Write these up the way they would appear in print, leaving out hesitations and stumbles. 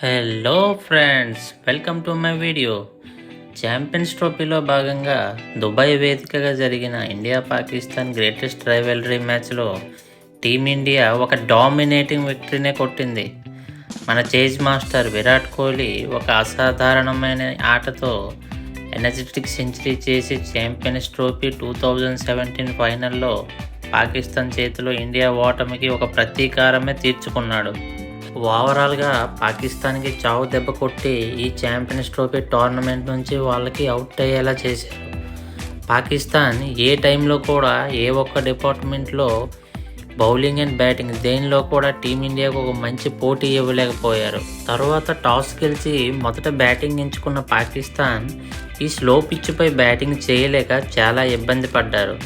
Hello friends, welcome to my video. Champions ట్రోఫీలో భాగంగా Dubai వేదికగా జరిగిన ఇండియా పాకిస్తాన్ గ్రేటెస్ట్ రైవల్రీ మ్యాచ్లో టీమిండియా ఒక డామినేటింగ్ విక్టరీనే కొట్టింది. మన చేజ్ మాస్టర్ విరాట్ కోహ్లీ ఒక అసాధారణమైన ఆటతో ఎనర్జెటిక్ సెంచరీ చేసి ఛాంపియన్స్ ట్రోఫీ 2017 ఫైనల్లో పాకిస్తాన్ చేతిలో ఇండియా ఓటమికి ఒక ప్రతీకారమే తీర్చుకున్నాడు. ఓవరాల్గా పాకిస్తాన్కి చావు దెబ్బ కొట్టి ఈ ఛాంపియన్స్ ట్రోఫీ టోర్నమెంట్ నుంచి వాళ్ళకి అవుట్ అయ్యేలా చేశారు. పాకిస్తాన్ ఏ టైంలో కూడా ఏ ఒక్క డిపార్ట్మెంట్లో బౌలింగ్ అండ్ బ్యాటింగ్ దేనిలో కూడా టీమిండియాకు ఒక మంచి పోటీ ఇవ్వలేకపోయారు. తర్వాత టాస్ గెలిచి మొదట బ్యాటింగ్ ఎంచుకున్న పాకిస్తాన్ ఈ స్లో పిచ్పై బ్యాటింగ్ చేయలేక చాలా ఇబ్బంది పడ్డారు.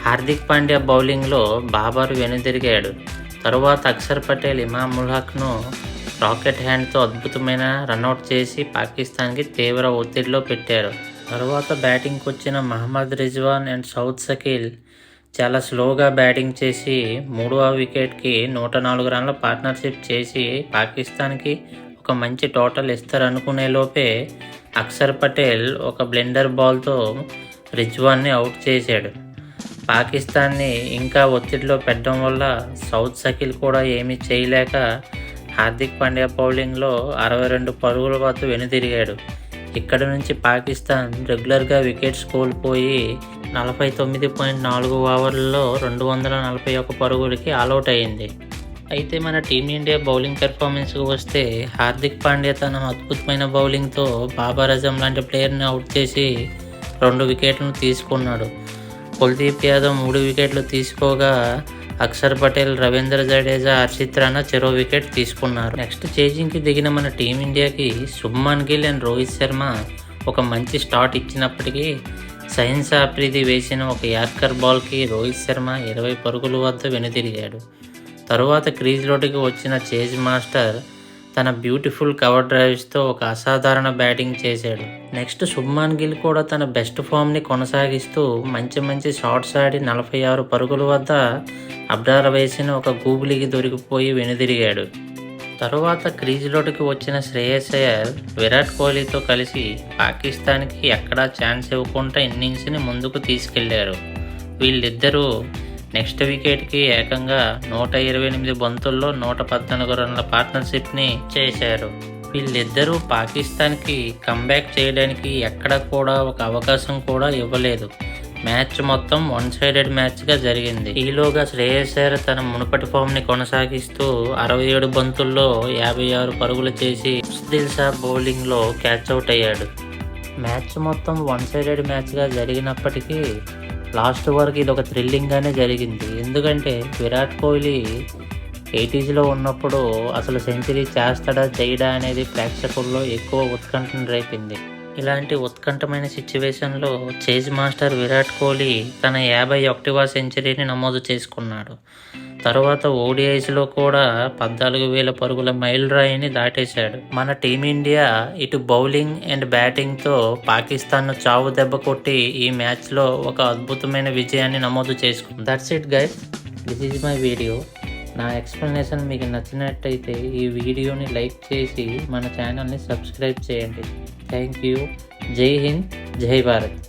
హార్దిక్ పాండ్యా బౌలింగ్లో బాబర్ వెనుదిరిగాడు. తరువాత అక్షర్ పటేల్ ఇమాముల్ హక్ను రాకెట్ హ్యాండ్తో అద్భుతమైన రన్అట్ చేసి పాకిస్తాన్కి తీవ్ర ఒత్తిడిలో పెట్టారు. తరువాత బ్యాటింగ్కి వచ్చిన మహమ్మద్ రిజ్వాన్ అండ్ సౌద్ షకీల్ చాలా స్లోగా బ్యాటింగ్ చేసి 3వ వికెట్కి 104 రన్ల పార్ట్నర్షిప్ చేసి పాకిస్తాన్కి ఒక మంచి టోటల్ ఇస్తారనుకునే లోపే అక్షర్ పటేల్ ఒక బ్లెండర్ బాల్తో రిజ్వాన్ని అవుట్ చేశాడు. పాకిస్తాన్ని ఇంకా ఒత్తిడిలో పెట్టడం వల్ల సౌద్ షకీల్ కూడా ఏమీ చేయలేక హార్దిక్ పాండ్యా బౌలింగ్లో 62 పరుగుల వద్ద వెనుదిరిగాడు. ఇక్కడ నుంచి పాకిస్తాన్ రెగ్యులర్గా వికెట్స్ కోల్పోయి 49.4 ఓవర్లలో 241 పరుగులకి ఆల్అవుట్ అయింది. అయితే మన టీమిండియా బౌలింగ్ పెర్ఫార్మెన్స్కి వస్తే హార్దిక్ పాండ్యా తన అద్భుతమైన బౌలింగ్తో బాబర్ అజమ్ లాంటి ప్లేయర్ని అవుట్ చేసి 2 వికెట్లను తీసుకున్నాడు. కుల్దీప్ యాదవ్ 3 వికెట్లు తీసుకోగా అక్షర్ పటేల్, రవీంద్ర జడేజా, హర్షిత్ రాణా చెరో వికెట్ తీసుకున్నారు. నెక్స్ట్ చేజింగ్కి దిగిన మన టీమిండియాకి శుభ్మన్ గిల్ అండ్ రోహిత్ శర్మ ఒక మంచి స్టార్ట్ ఇచ్చినప్పటికీ షహీన్ అఫ్రిది వేసిన ఒక యార్కర్ బాల్కి రోహిత్ శర్మ 20 పరుగుల వద్ద వెనుదిరిగాడు. తరువాత క్రీజ్లోకి వచ్చిన చేజ్ మాస్టర్ తన బ్యూటిఫుల్ కవర్ డ్రైవ్స్తో ఒక అసాధారణ బ్యాటింగ్ చేశాడు. నెక్స్ట్ శుభ్మన్ గిల్ కూడా తన బెస్ట్ ఫామ్ని కొనసాగిస్తూ మంచి షాట్స్ ఆడి 46 పరుగుల వద్ద అబ్రార్ వేసిన ఒక గూగులీకి దొరికిపోయి వెనుదిరిగాడు. తరువాత క్రీజ్లోకి వచ్చిన శ్రేయస్ అయ్యర్ విరాట్ కోహ్లీతో కలిసి పాకిస్తాన్కి ఎక్కడా ఛాన్స్ ఇవ్వకుండా ఇన్నింగ్స్ని ముందుకు తీసుకెళ్లారు. వీళ్ళిద్దరూ నెక్స్ట్ వికెట్కి ఏకంగా 128 బంతుల్లో 114 రన్ల పార్ట్నర్షిప్ని చేశారు. వీళ్ళిద్దరూ పాకిస్తాన్కి కంబ్యాక్ చేయడానికి ఎక్కడ కూడా ఒక అవకాశం కూడా ఇవ్వలేదు. మ్యాచ్ మొత్తం వన్ సైడెడ్ మ్యాచ్గా జరిగింది. ఈలోగా శ్రేయస్ అయ్యర్ తన మునుపటి ఫామ్ని కొనసాగిస్తూ 67 బంతుల్లో 56 పరుగులు చేసి ఉస్దిల్ షా బౌలింగ్లో క్యాచ్ అవుట్ అయ్యాడు. మ్యాచ్ మొత్తం వన్ సైడెడ్ మ్యాచ్గా జరిగినప్పటికీ లాస్ట్ వరకు ఇది ఒక థ్రిల్లింగ్గానే జరిగింది. ఎందుకంటే విరాట్ కోహ్లీ 80sలో ఉన్నప్పుడు అసలు సెంచరీ చేస్తాడా చేయడా అనేది ప్రేక్షకుల్లో ఎక్కువ ఉత్కంఠను రేపింది. ఇలాంటి ఉత్కంఠమైన సిచ్యువేషన్లో చేజ్ మాస్టర్ విరాట్ కోహ్లీ తన 51వ సెంచరీని నమోదు చేసుకున్నాడు. తరువాత ఓడిఐస్లో కూడా 14,000 పరుగుల మైలురాయిని దాటేశాడు. మన టీమిండియా ఇటు బౌలింగ్ అండ్ బ్యాటింగ్తో పాకిస్తాన్ను చావు దెబ్బ కొట్టి ఈ మ్యాచ్లో ఒక అద్భుతమైన విజయాన్ని నమోదు చేసుకుంది. That's it guys, this is my video. నా ఎక్స్ప్లెనేషన్ మీకు నచ్చినట్టయితే ఈ వీడియోని లైక్ చేసి మన ఛానల్ని సబ్స్క్రైబ్ చేయండి. Thank you. జై హింద్, జై భారత్.